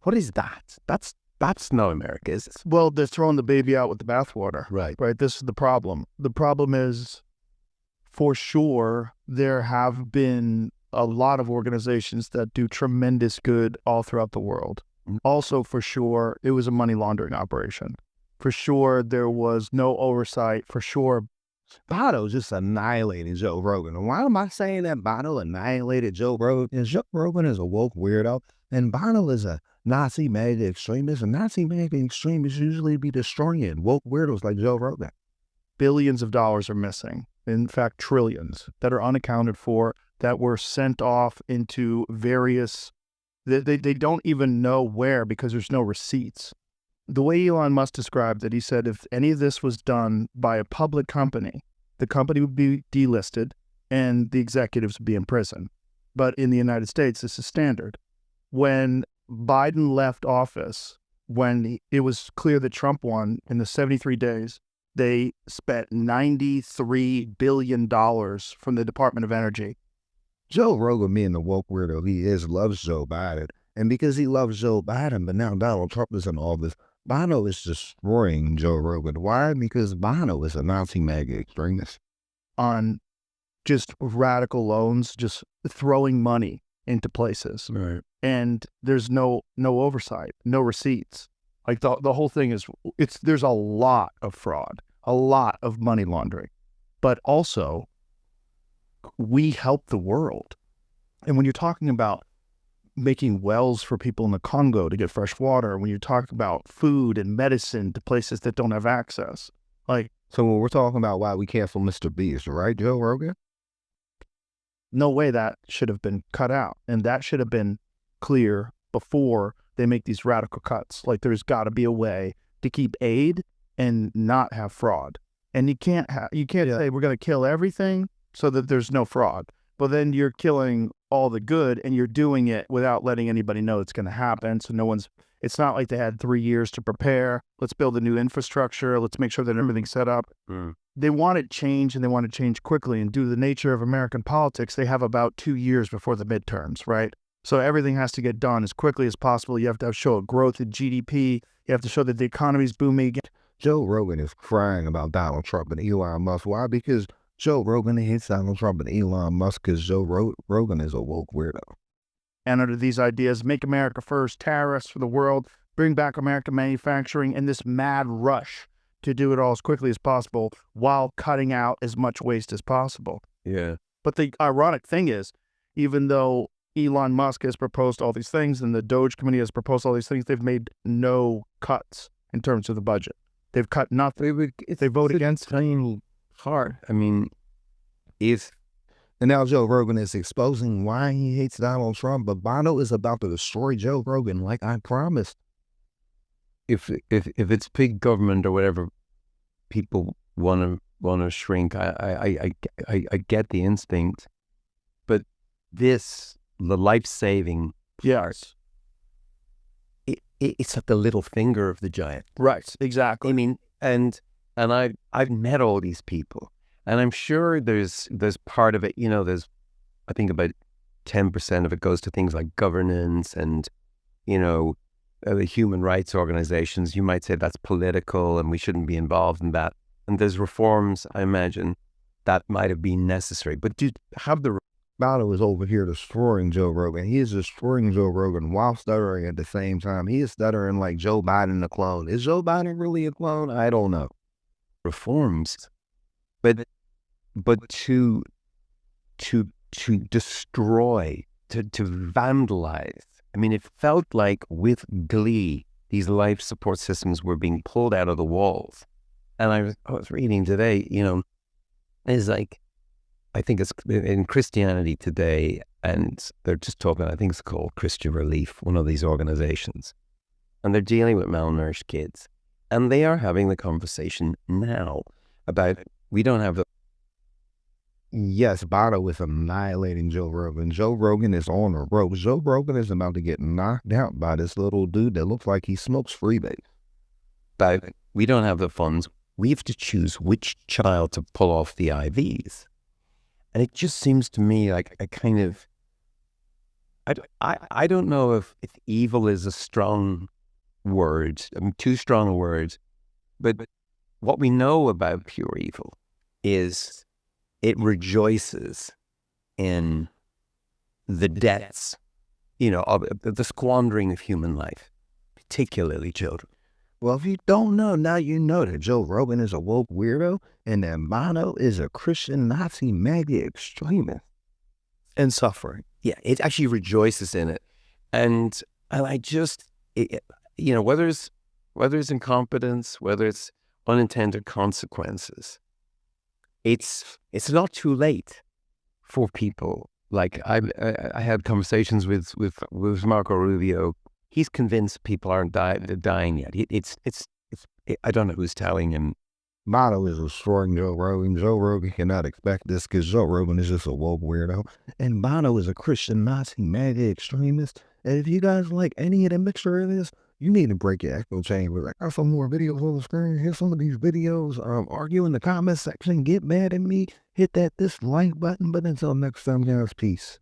What is that? That's not America, is it? Well, they're throwing the baby out with the bathwater. Right. Right. This is the problem. The problem is, for sure, there have been a lot of organizations that do tremendous good all throughout the world. Also, for sure, it was a money laundering operation. For sure, there was no oversight. For sure, Bono just annihilated Joe Rogan. And why am I saying that Bono annihilated Joe Rogan? Because Joe Rogan is a woke weirdo, and Bono is a Nazi MAGA extremist. And Nazi MAGA extremists usually be destroying woke weirdos like Joe Rogan. billions of dollars are missing. In fact, trillions that are unaccounted for, that were sent off into various, they don't even know where because there's no receipts. The way Elon Musk described it, he said if any of this was done by a public company, the company would be delisted and the executives would be in prison. But in the United States, this is standard. When Biden left office, when it was clear that Trump won in the 73 days, they spent $93 billion from the Department of Energy. Joe Rogan, being the woke weirdo he is, loves Joe Biden. And because he loves Joe Biden, but now Donald Trump is in all this, Bono is destroying Joe Rogan. Why? Because Bono is a Nazi MAGA extremist. On just radical loans, just throwing money into places. Right. And there's no oversight, no receipts. Like the whole thing is, there's a lot of fraud, a lot of money laundering. But also, we help the world. And when you're talking about making wells for people in the Congo to get fresh water, when you talk about food and medicine to places that don't have access, like, so when we're talking about why we cancel Mr. Beast, right, Joe Rogan? no way that should have been cut out. And that should have been clear before they make these radical cuts. Like, there's got to be a way to keep aid and not have fraud. And you can't say we're going to kill everything so that there's no fraud. But then you're killing all the good and you're doing it without letting anybody know it's going to happen. So it's not like they had 3 years to prepare. Let's build a new infrastructure. Let's make sure that everything's set up. They wanted change, and they want to change quickly. And due to the nature of American politics, they have about 2 years before the midterms, right? So everything has to get done as quickly as possible. You have to show a growth in GDP. You have to show that the economy's booming. Joe Rogan is crying about Donald Trump and Elon Musk. Why? Because Joe Rogan hates Donald Trump and Elon Musk because Joe Rogan is a woke weirdo. And under these ideas, make America first, tariffs for the world, bring back American manufacturing, and this mad rush to do it all as quickly as possible while cutting out as much waste as possible. Yeah. But the ironic thing is, even though Elon Musk has proposed all these things and the Doge Committee has proposed all these things, they've made no cuts in terms of the budget. They've cut nothing. They vote against it. Hard. I mean, and now Joe Rogan is exposing why he hates Donald Trump, but Bono is about to destroy Joe Rogan, like I promised. If it's big government or whatever, people want to shrink. I get the instinct, but the life-saving part, it's like the little finger of the giant. Right. Exactly. I mean, and I've met all these people, and I'm sure there's part of it, I think about 10% of it goes to things like governance and, the human rights organizations. You might say that's political and we shouldn't be involved in that. And there's reforms, I imagine, that might have been necessary. But to have Bono is over here destroying Joe Rogan. He is destroying Joe Rogan while stuttering at the same time. He is stuttering like Joe Biden the clone. Is Joe Biden really a clone? I don't know. Reforms, but to destroy, to vandalize. I mean, it felt like with glee, these life support systems were being pulled out of the walls. And I was reading today, it's like, I think it's in Christianity Today, and they're just talking, I think it's called Christian Relief, one of these organizations. And they're dealing with malnourished kids. And they are having the conversation now about, we don't have the... Yes, Bono is annihilating Joe Rogan. Joe Rogan is on the ropes. Joe Rogan is about to get knocked out by this little dude that looks like he smokes freebase. But we don't have the funds. We have to choose which child to pull off the IVs. And it just seems to me like I don't know if evil is a strong word, too strong a word, but what we know about pure evil is it rejoices in the deaths, of the squandering of human life, particularly children. Well, if you don't know, now you know that Joe Rogan is a woke weirdo and that Bono is a Christian Nazi MAGA extremist. And suffering. Yeah, it actually rejoices in it, and I just, whether it's incompetence, whether it's unintended consequences, it's not too late for people. Like I had conversations with Marco Rubio. He's convinced people aren't dying yet. I don't know who's telling him. Bono is destroying Joe Rogan. Joe Rogan cannot expect this because Joe Rogan is just a woke weirdo. And Bono is a Christian Nazi MAGA extremist. And if you guys like any of the mixture of this, you need to break your echo chamber. Like, I got some more videos on the screen. Here's some of these videos. Argue in the comment section. Get mad at me. Hit that dislike button. But until next time, guys, peace.